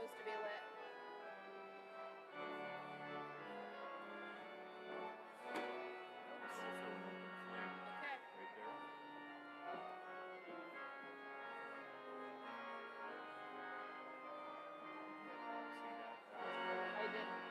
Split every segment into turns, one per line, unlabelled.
supposed to be lit.
Also an open flame
Okay.
right there. See that?
I didn't.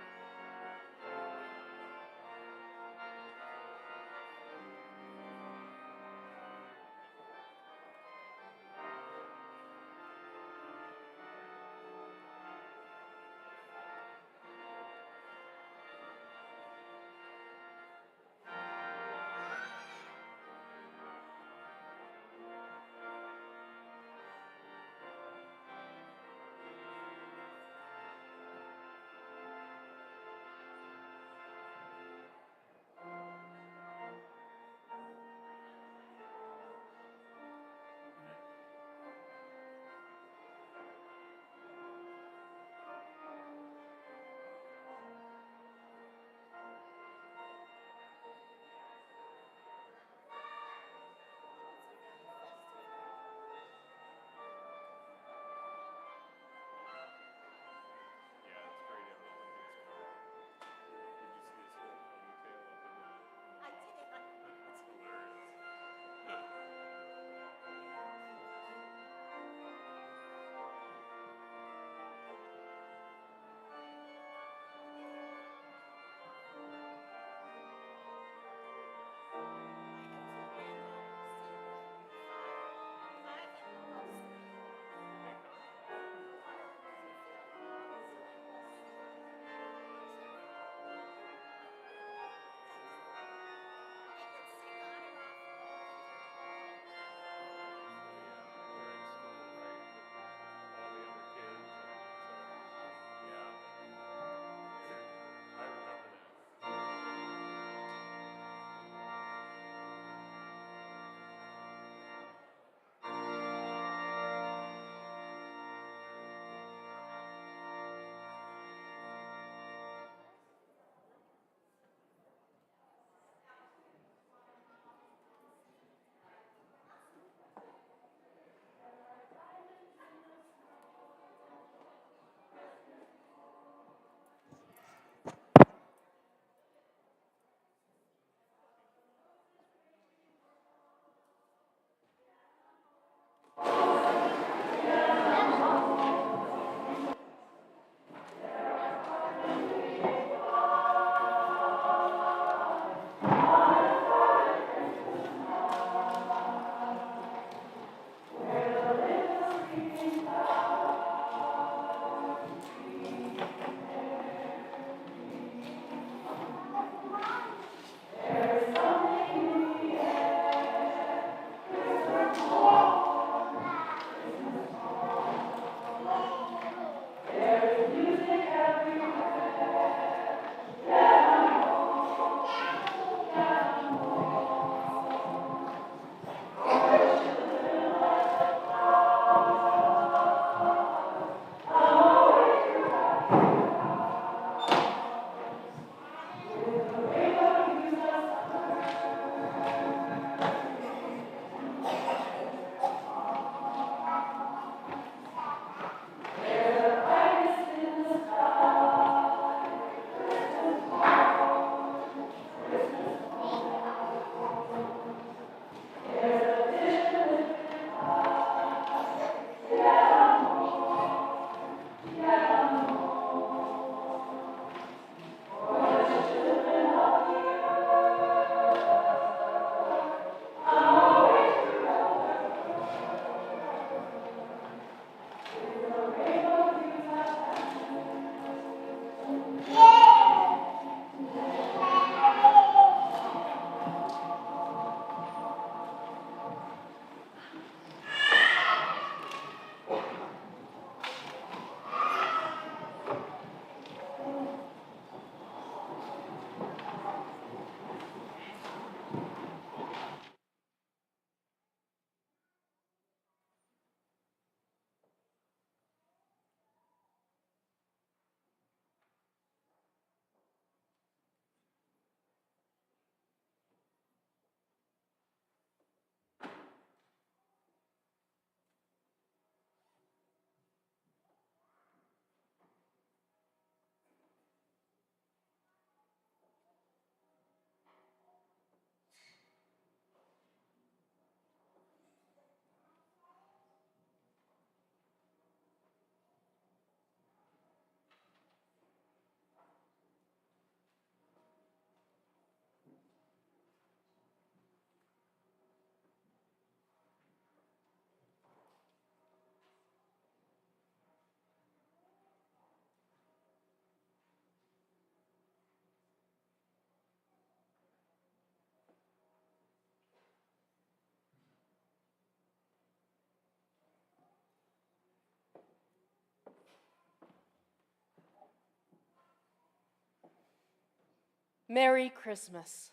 Merry Christmas.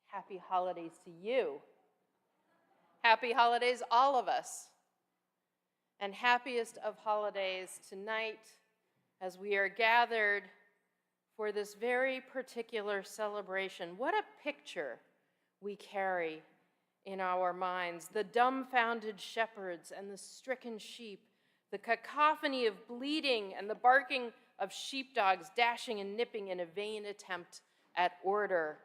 Happy holidays to you. Happy holidays, all of us. And happiest of holidays tonight as we are gathered for this very particular celebration. What a picture we carry in our minds. The dumbfounded shepherds and the stricken sheep, the cacophony of bleating and the barking of sheepdogs dashing and nipping in a vain attempt at order.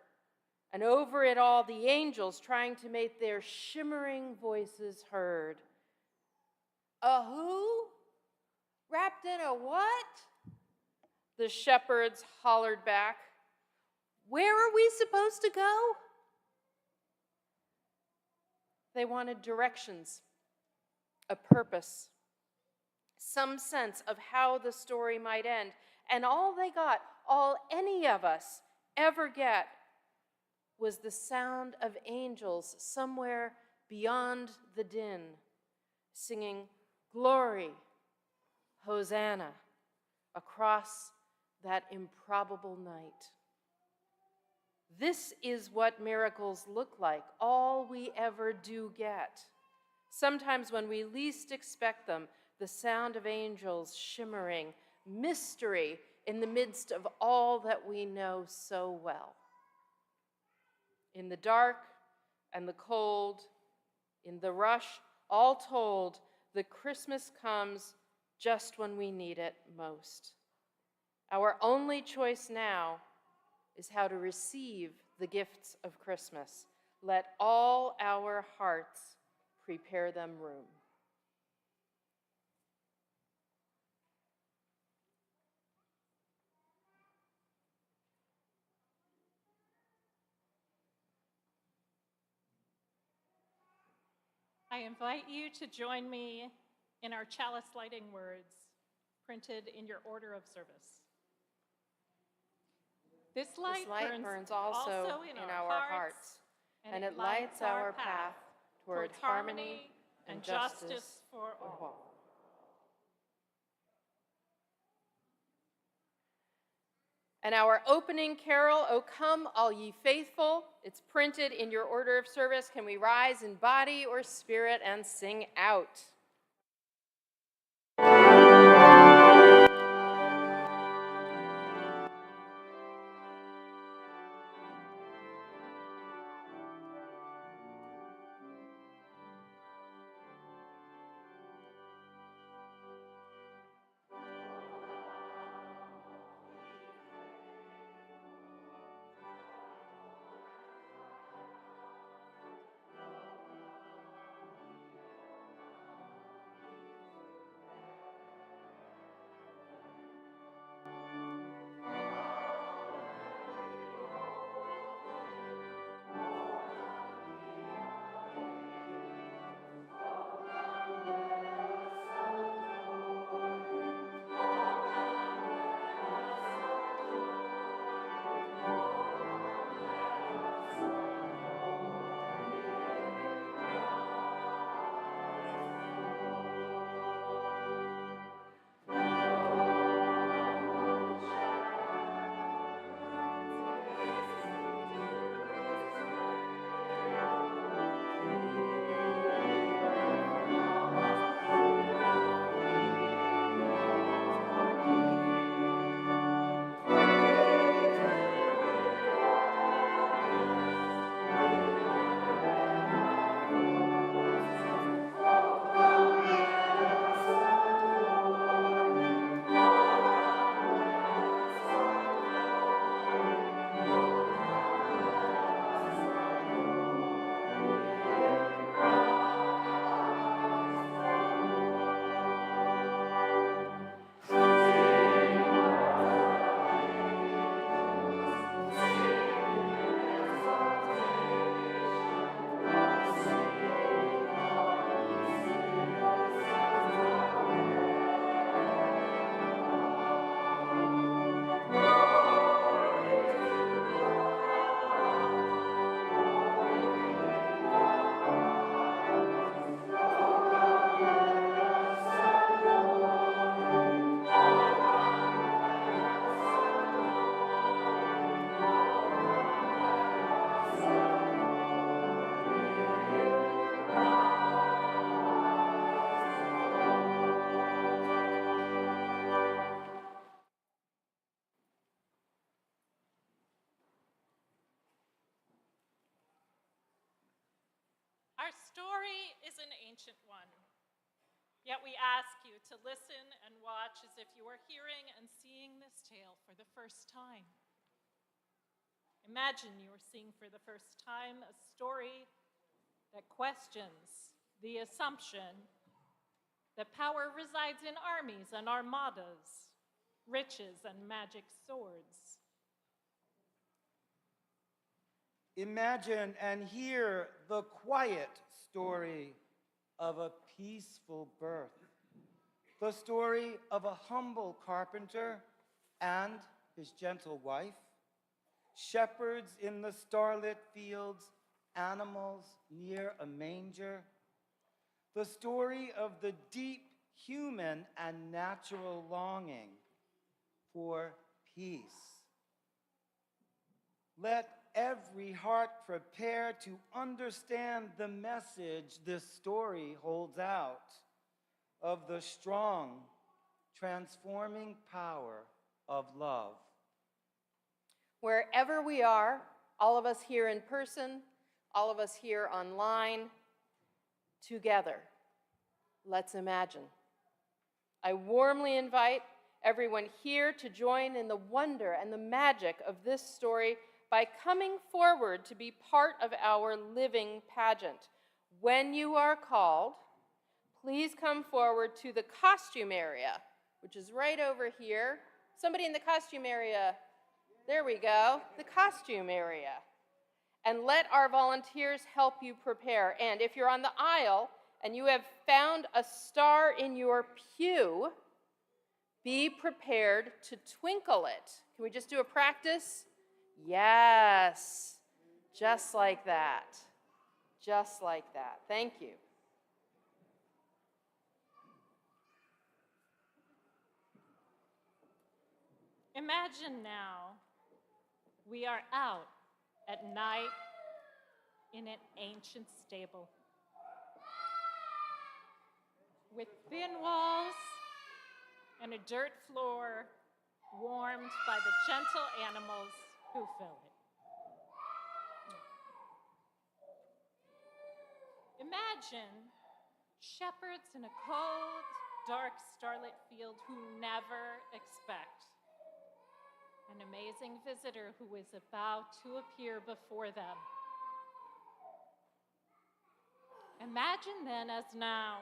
And over it all, the angels trying to make their shimmering voices heard. A who? Wrapped in a what? The shepherds hollered back. Where are we supposed to go? They wanted directions, a purpose, some sense of how the story might end. And all they got, all any of us ever get, was the sound of angels somewhere beyond the din, singing glory, Hosanna, across that improbable night. This is what miracles look like, all we ever do get. Sometimes when we least expect them, the sound of angels shimmering, mystery in the midst of all that we know so well. In the dark and the cold, in the rush, all told, the Christmas comes just when we need it most. Our only choice now is how to receive the gifts of Christmas. Let all our hearts prepare them room.
I invite you to join me in our chalice lighting words printed in your order of service. This light
burns also in our hearts, and it lights our path toward harmony and justice for all. And our opening carol, O Come All Ye Faithful, it's printed in your order of service. Can we rise in body or spirit and sing out?
Our story is an ancient one, yet we ask you to listen and watch as if you are hearing and seeing this tale for the first time. Imagine you are seeing for the first time a story that questions the assumption that power resides in armies and armadas, riches and magic swords.
Imagine and hear the quiet story of a peaceful birth, the story of a humble carpenter and his gentle wife, shepherds in the starlit fields, animals near a manger, the story of the deep human and natural longing for peace. Let every heart prepare to understand the message this story holds out of the strong, transforming power of love.
Wherever we are, all of us here in person, all of us here online, together, let's imagine. I warmly invite everyone here to join in the wonder and the magic of this story by coming forward to be part of our living pageant. When you are called, please come forward to the costume area, which is right over here. Somebody in the costume area, there we go, the costume area. And let our volunteers help you prepare. And if you're on the aisle and you have found a star in your pew, be prepared to twinkle it. Can we just do a practice? Yes, just like that. Just like that. Thank you.
Imagine now we are out at night in an ancient stable with thin walls and a dirt floor warmed by the gentle animals who fill it. Imagine shepherds in a cold, dark, starlit field who never expect an amazing visitor who is about to appear before them. Imagine then, as now,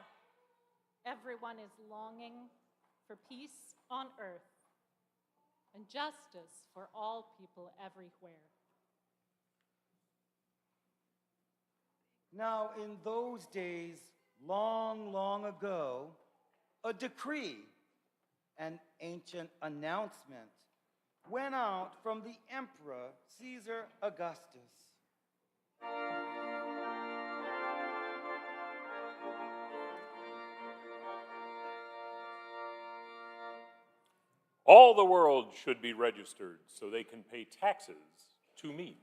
everyone is longing for peace on earth and justice for all people everywhere.
Now, in those days, long, long ago, a decree, an ancient announcement, went out from the Emperor Caesar Augustus.
All the world should be registered so they can pay taxes to me.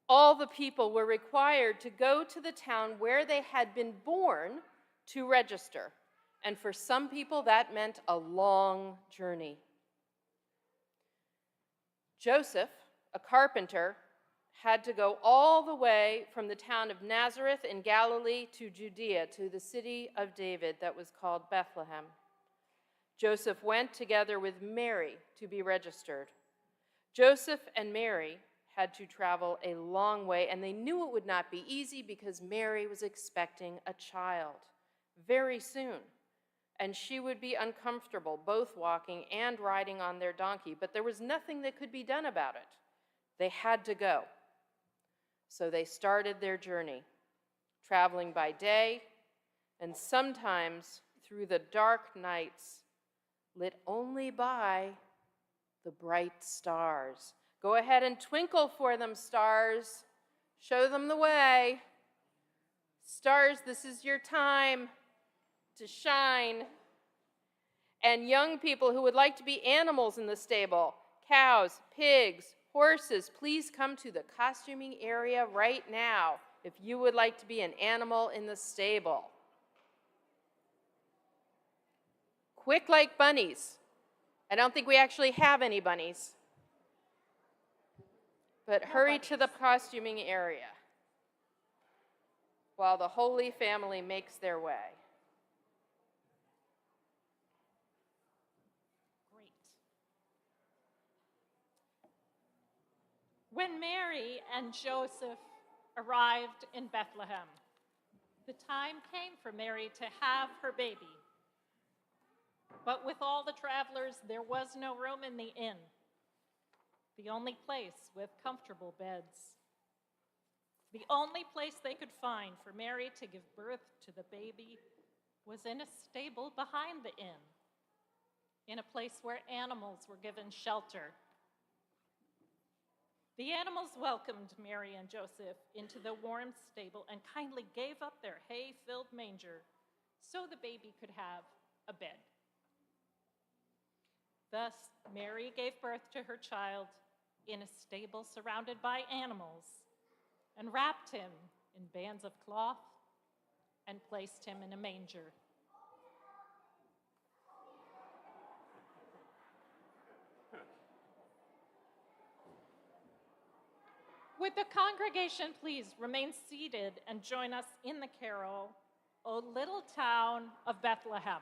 All the people were required to go to the town where they had been born to register. And for some people, that meant a long journey. Joseph, a carpenter, had to go all the way from the town of Nazareth in Galilee to Judea, to the city of David that was called Bethlehem. Joseph went together with Mary to be registered. Joseph and Mary had to travel a long way, and they knew it would not be easy because Mary was expecting a child very soon, and she would be uncomfortable both walking and riding on their donkey, but there was nothing that could be done about it. They had to go. So they started their journey, traveling by day and sometimes through the dark nights, lit only by the bright stars. Go ahead and twinkle for them, stars. Show them the way. Stars, this is your time to shine. And young people who would like to be animals in the stable, cows, pigs, horses, please come to the costuming area right now if you would like to be an animal in the stable. Quick like bunnies, I don't think we actually have any bunnies. But
No
hurry to the
bunnies.
costuming area while the Holy Family makes their way.
Great. When Mary and Joseph arrived in Bethlehem, the time came for Mary to have her baby. But with all the travelers, there was no room in the inn, the only place with comfortable beds. The only place they could find for Mary to give birth to the baby was in a stable behind the inn, in a place where animals were given shelter. The animals welcomed Mary and Joseph into the warm stable and kindly gave up their hay-filled manger so the baby could have a bed. Thus, Mary gave birth to her child in a stable surrounded by animals and wrapped him in bands of cloth and placed him in a manger. Would the congregation please remain seated and join us in the carol, O Little Town of Bethlehem?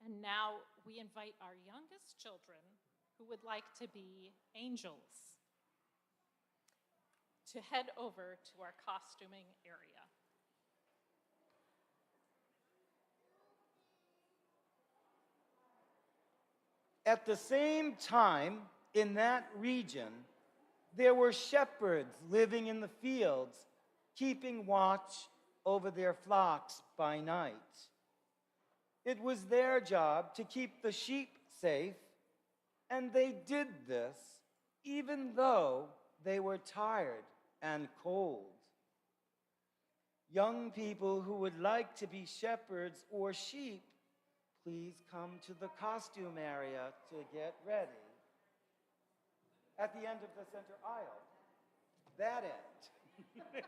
And now we invite our youngest children who would like to be angels to head over to our costuming area.
At the same time, in that region, there were shepherds living in the fields, keeping watch over their flocks by night. It was their job to keep the sheep safe, and they did this even though they were tired and cold. Young people who would like to be shepherds or sheep, please come to the costume area to get ready. At the end of the center aisle, that end.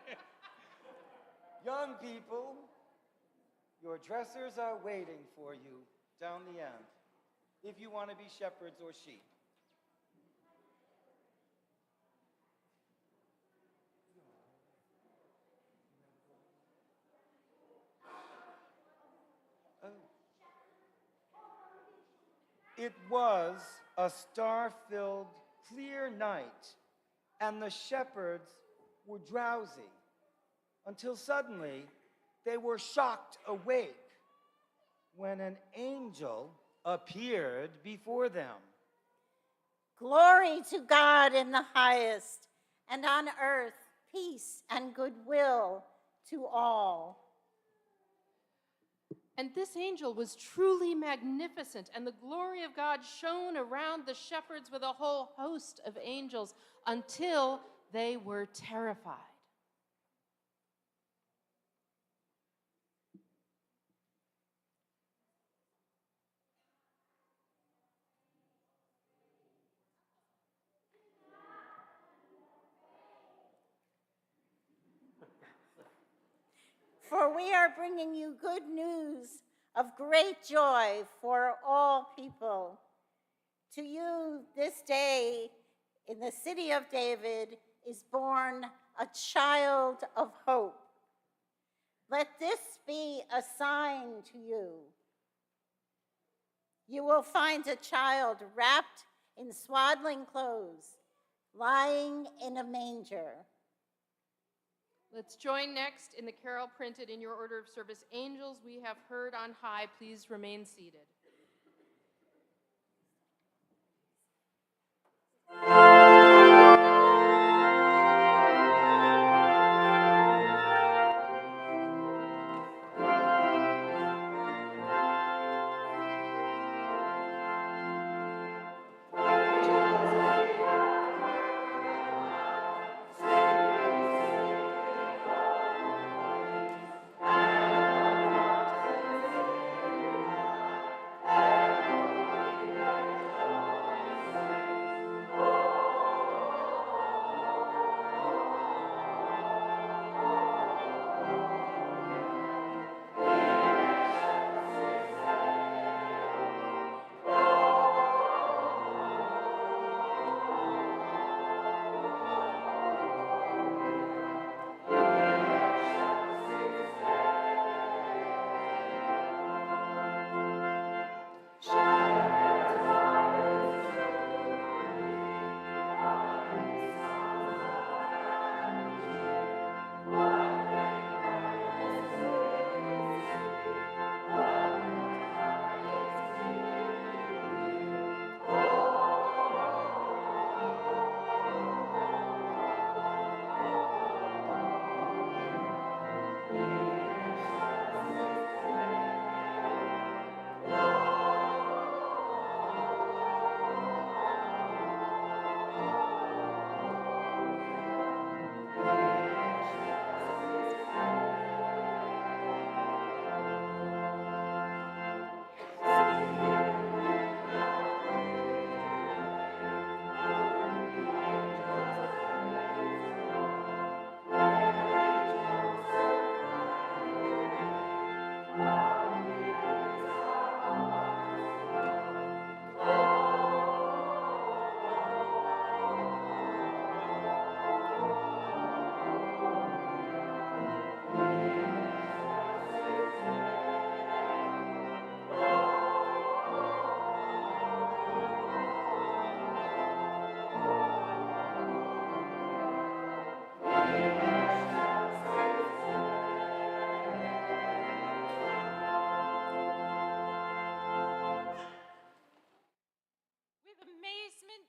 Young people, your dressers are waiting for you down the end if you want to be shepherds or sheep. It was a star-filled, clear night, and the shepherds were drowsy, until suddenly they were shocked awake when an angel appeared before them.
Glory to God in the highest, and on earth peace and goodwill to all.
And this angel was truly magnificent, and the glory of God shone around the shepherds with a whole host of angels until they were terrified.
For we are bringing you good news of great joy for all people. To you this day in the city of David is born a child of hope. Let this be a sign to you. You will find a child wrapped in swaddling clothes, lying in a manger.
Let's join next in the carol printed in your order of service. Angels we have heard on high, please remain seated.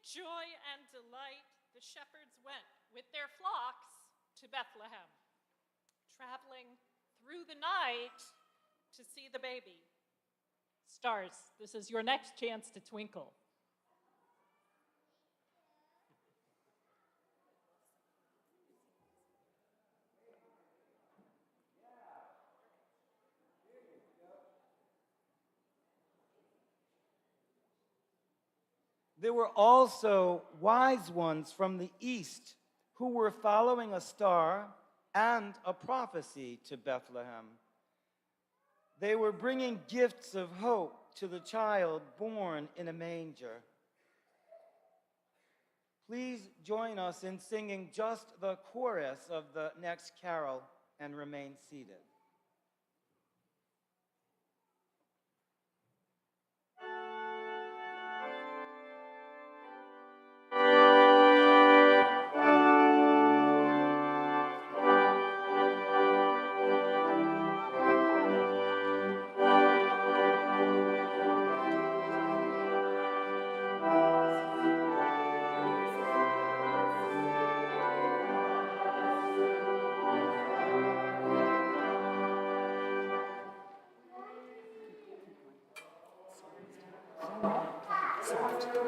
Joy and delight, the shepherds went with their flocks to Bethlehem, traveling through the night to see the baby. Stars, this is your next chance to twinkle.
There were also wise ones from the east who were following a star and a prophecy to Bethlehem. They were bringing gifts of hope to the child born in a manger. Please join us in singing just the chorus of the next carol and remain seated.
soft.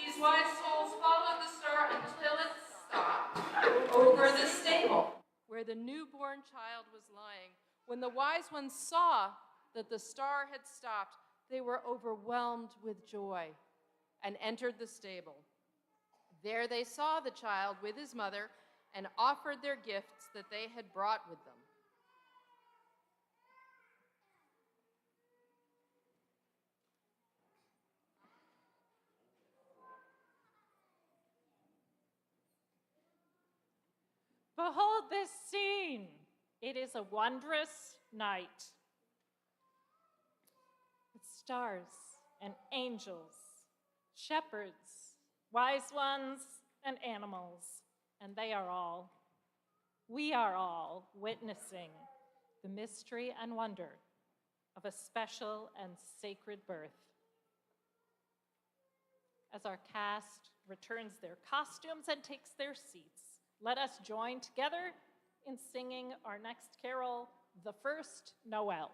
These wise souls followed the star until it stopped over the stable where the newborn child was lying. When the wise ones saw that the star had stopped, they were overwhelmed with joy and entered the stable. There they saw the child with his mother and offered their gifts that they had brought with them.
Behold this scene. It is a wondrous night with stars and angels, shepherds, wise ones, and animals, and we are all witnessing the mystery and wonder of a special and sacred birth. As our cast returns their costumes and takes their seats, let us join together in singing our next carol, The First Noel.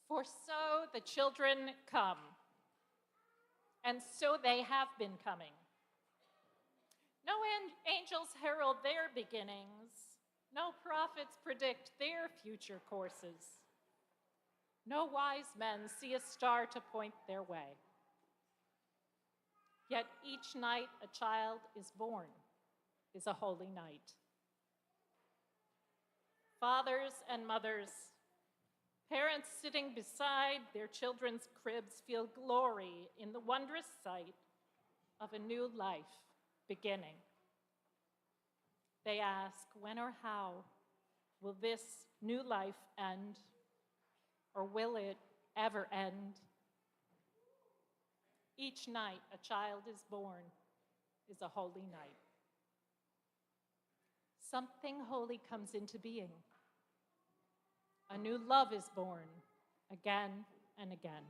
For so the children come, and so they have been coming. No angels herald their beginnings. No prophets predict their future courses. No wise men see a star to point their way. Yet each night a child is born is a holy night. Fathers and mothers, parents sitting beside their children's cribs feel glory in the wondrous sight of a new life beginning. They ask, when or how will this new life end? Or will it ever end? Each night a child is born is a holy night. Something holy comes into being. A new love is born again and again.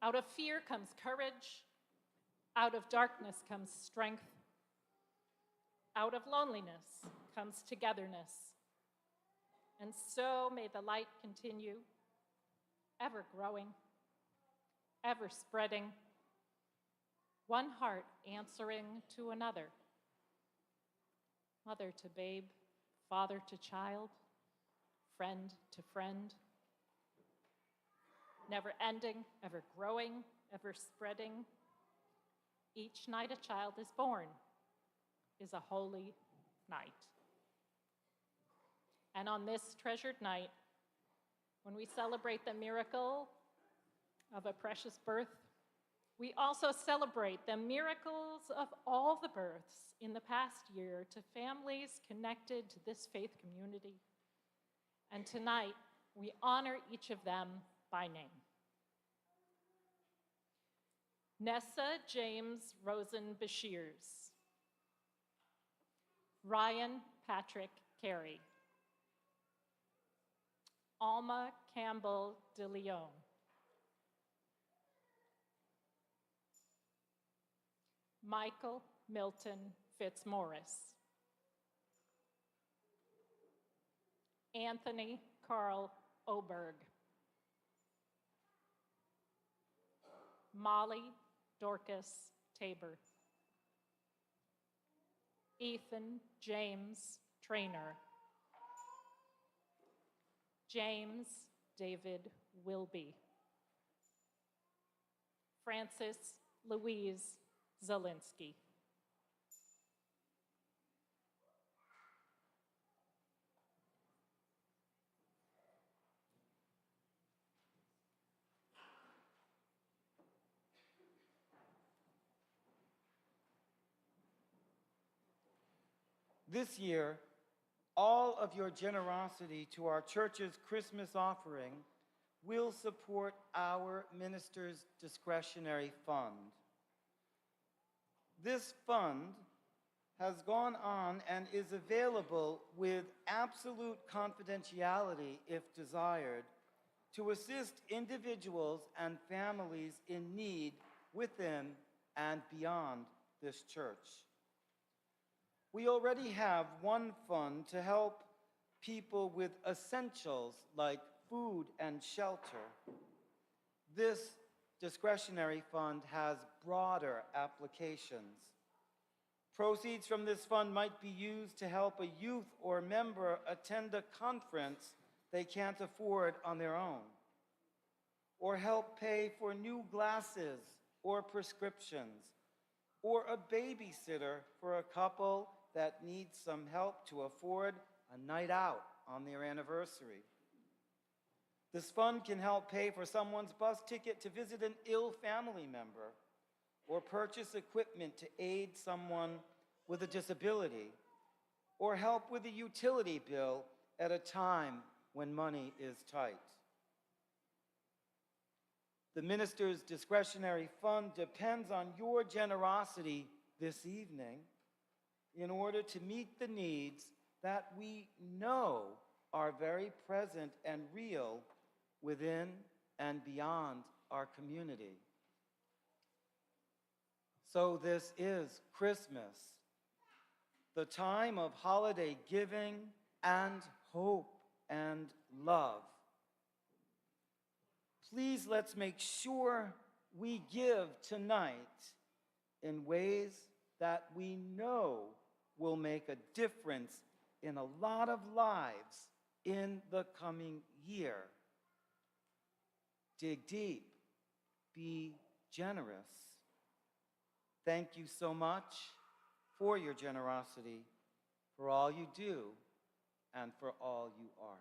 Out of fear comes courage. Out of darkness comes strength. Out of loneliness comes togetherness. And so may the light continue, ever growing, ever spreading, one heart answering to another, mother to babe, father to child, friend to friend, never ending, ever growing, ever spreading. Each night a child is born is a holy night. And on this treasured night, when we celebrate the miracle of a precious birth, we also celebrate the miracles of all the births in the past year to families connected to this faith community. And tonight, we honor each of them by name. Nessa James Rosen Bashirs, Ryan Patrick Carey, Alma Campbell de Leon, Michael Milton Fitzmaurice, Anthony Carl Oberg, Molly Dorcas Tabor, Ethan James Traynor, James David Wilby, Francis Louise Zielinski.
This year, all of your generosity to our church's Christmas offering will support our minister's discretionary fund. This fund has gone on and is available with absolute confidentiality, if desired, to assist individuals and families in need within and beyond this church. We already have one fund to help people with essentials like food and shelter. This discretionary fund has broader applications. Proceeds from this fund might be used to help a youth or member attend a conference they can't afford on their own, or help pay for new glasses or prescriptions, or a babysitter for a couple that needs some help to afford a night out on their anniversary. This fund can help pay for someone's bus ticket to visit an ill family member, or purchase equipment to aid someone with a disability, or help with a utility bill at a time when money is tight. The minister's discretionary fund depends on your generosity this evening in order to meet the needs that we know are very present and real within and beyond our community. So this is Christmas, the time of holiday giving and hope and love. please let's make sure we give tonight in ways that we know will make a difference in a lot of lives in the coming year. Dig deep. Be generous. Thank you so much for your generosity, for all you do, and for all you are.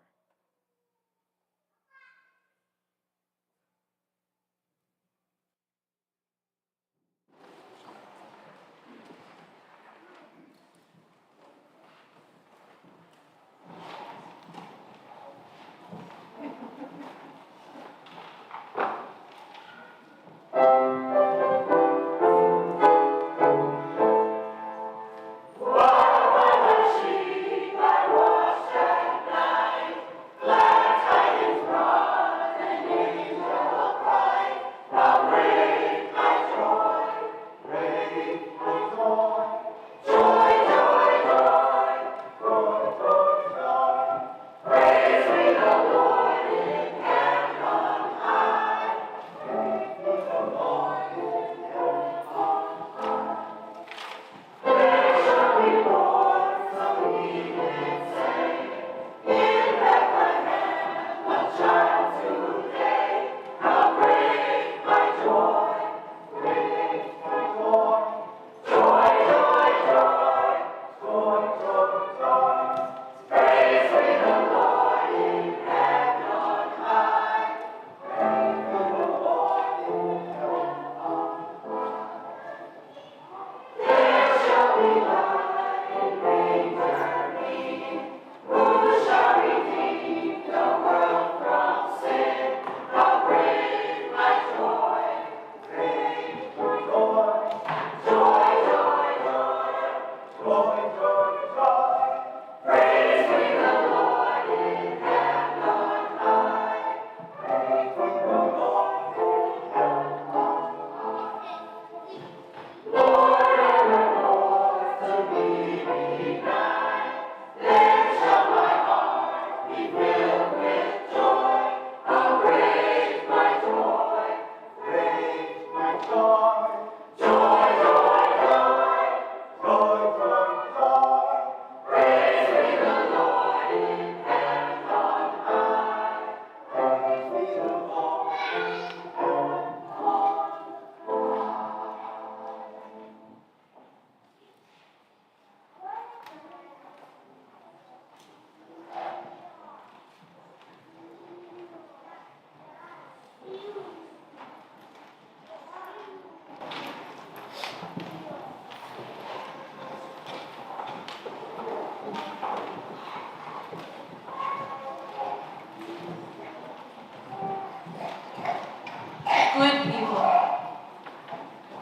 Good people,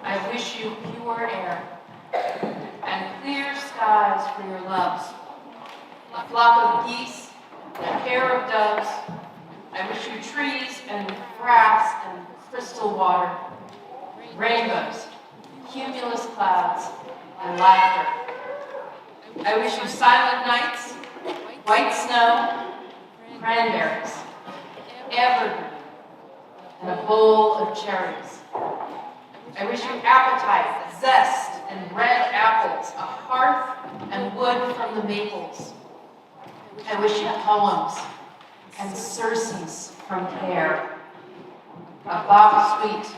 I wish you pure air and clear skies for your loves, a flock of geese and a pair of doves. I wish you trees and grass and crystal water, rainbows, cumulus clouds, and laughter. I wish you silent nights, white snow, cranberries, evergreen, and a bowl of cherries. I wish you appetite, zest, and red apples, a hearth and wood from the maples. I wish you poems and Circes from Care, a Bach suite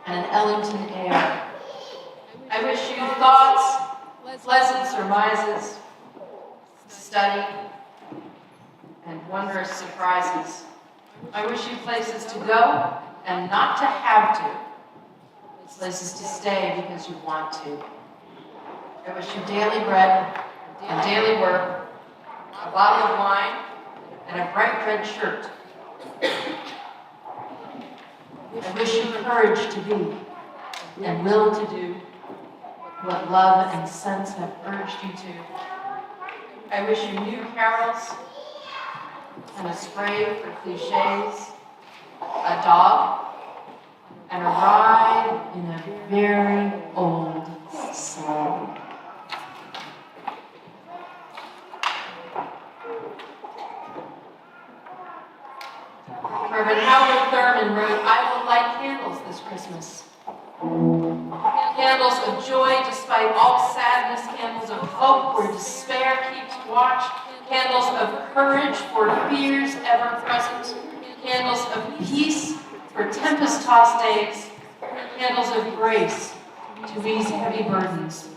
and an Ellington air. I wish you thoughts, pleasant surmises, study, and wondrous surprises. I wish you places to go and not to have to, places to stay because you want to. I wish you daily bread and daily work, a bottle of wine, and a bright red shirt. I wish you courage to be and will to do what love and sense have urged you to. I wish you new carols and a spray for cliches, a dog, and a ride in a very old sleigh. when Howard Thurman wrote, "I will light candles this Christmas." Candles of joy despite all sadness, candles of hope where despair keeps watch, candles of courage for fears ever present, candles of peace for tempest-tossed days, candles of grace to ease heavy burdens,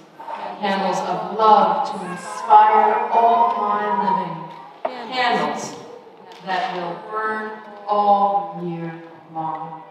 candles of love to inspire all my living, candles that will burn all year long.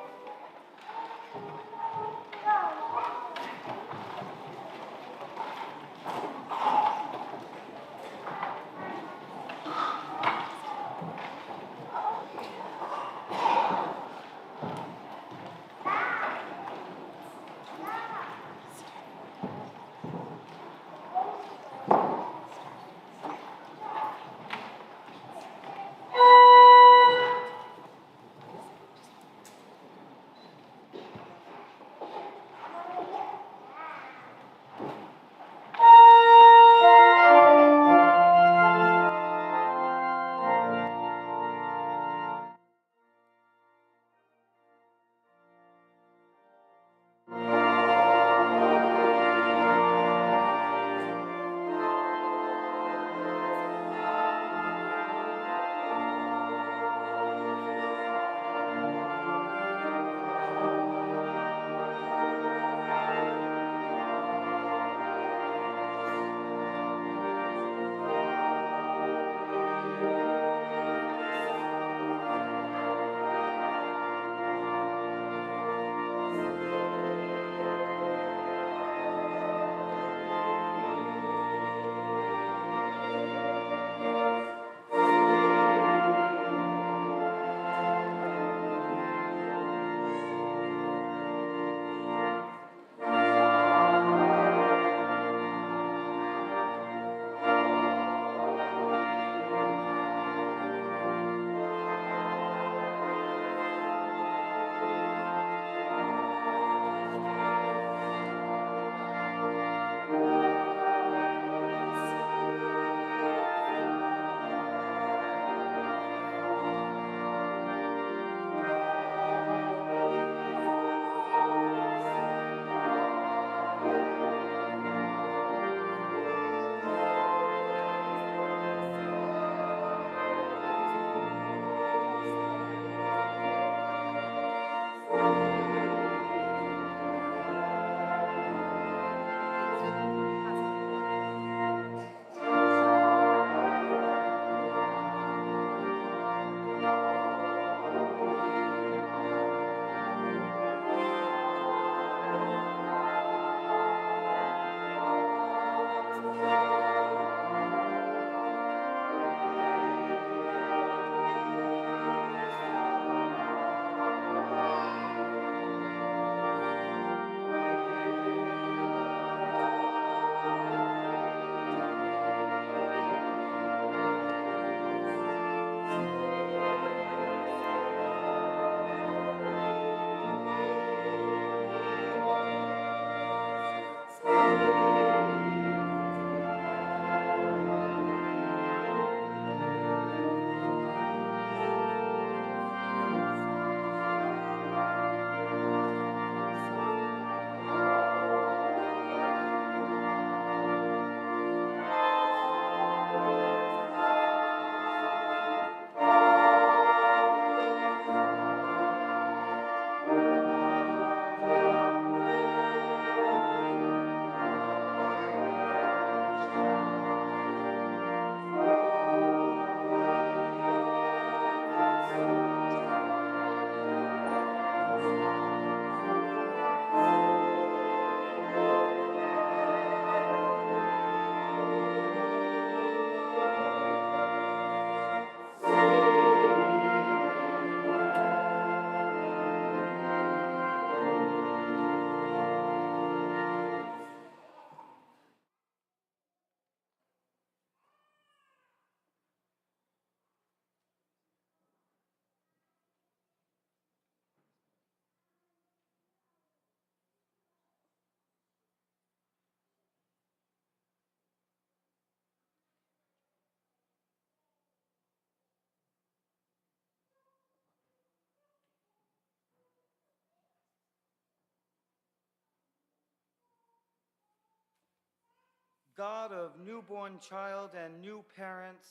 God of newborn child and new parents,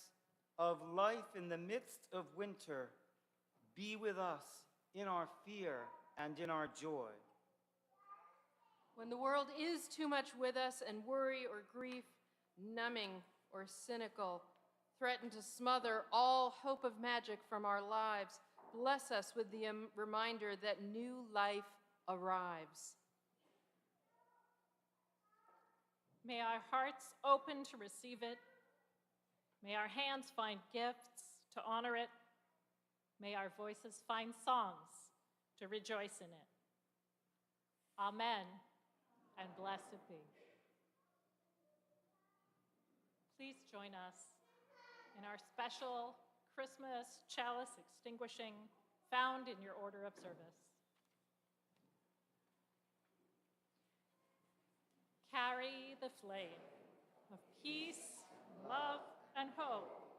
of life in the midst of winter, be with us in our fear and in our joy.
When the world is too much with us and worry or grief, numbing or cynical, threaten to smother all hope of magic from our lives, bless us with the reminder that new life arrives.
May our hearts open to receive it. May our hands find gifts to honor it. May our voices find songs to rejoice in it. Amen, and blessed be. Please join us in our special Christmas chalice extinguishing found in your order of service. Carry the flame of peace, love, and hope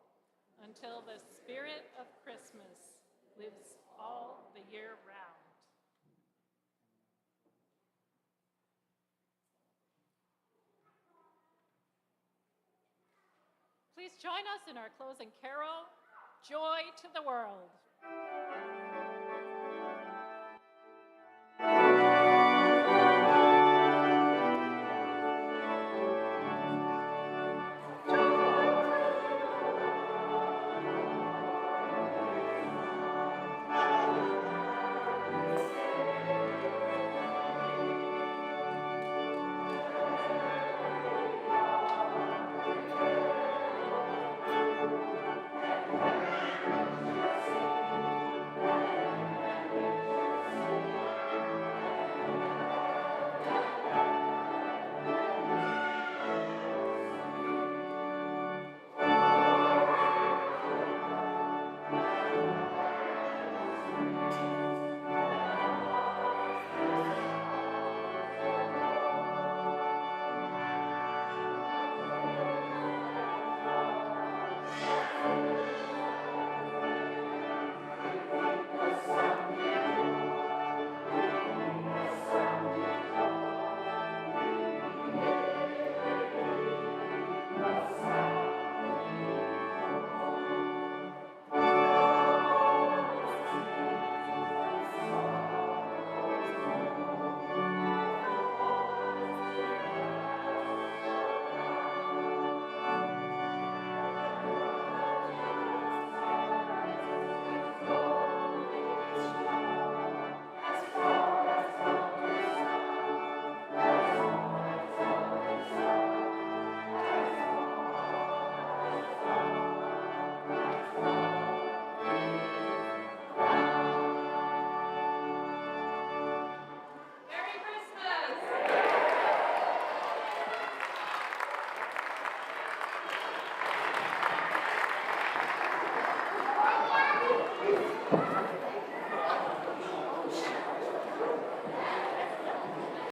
until the spirit of Christmas lives all the year round. Please join us in our closing carol, Joy to the World.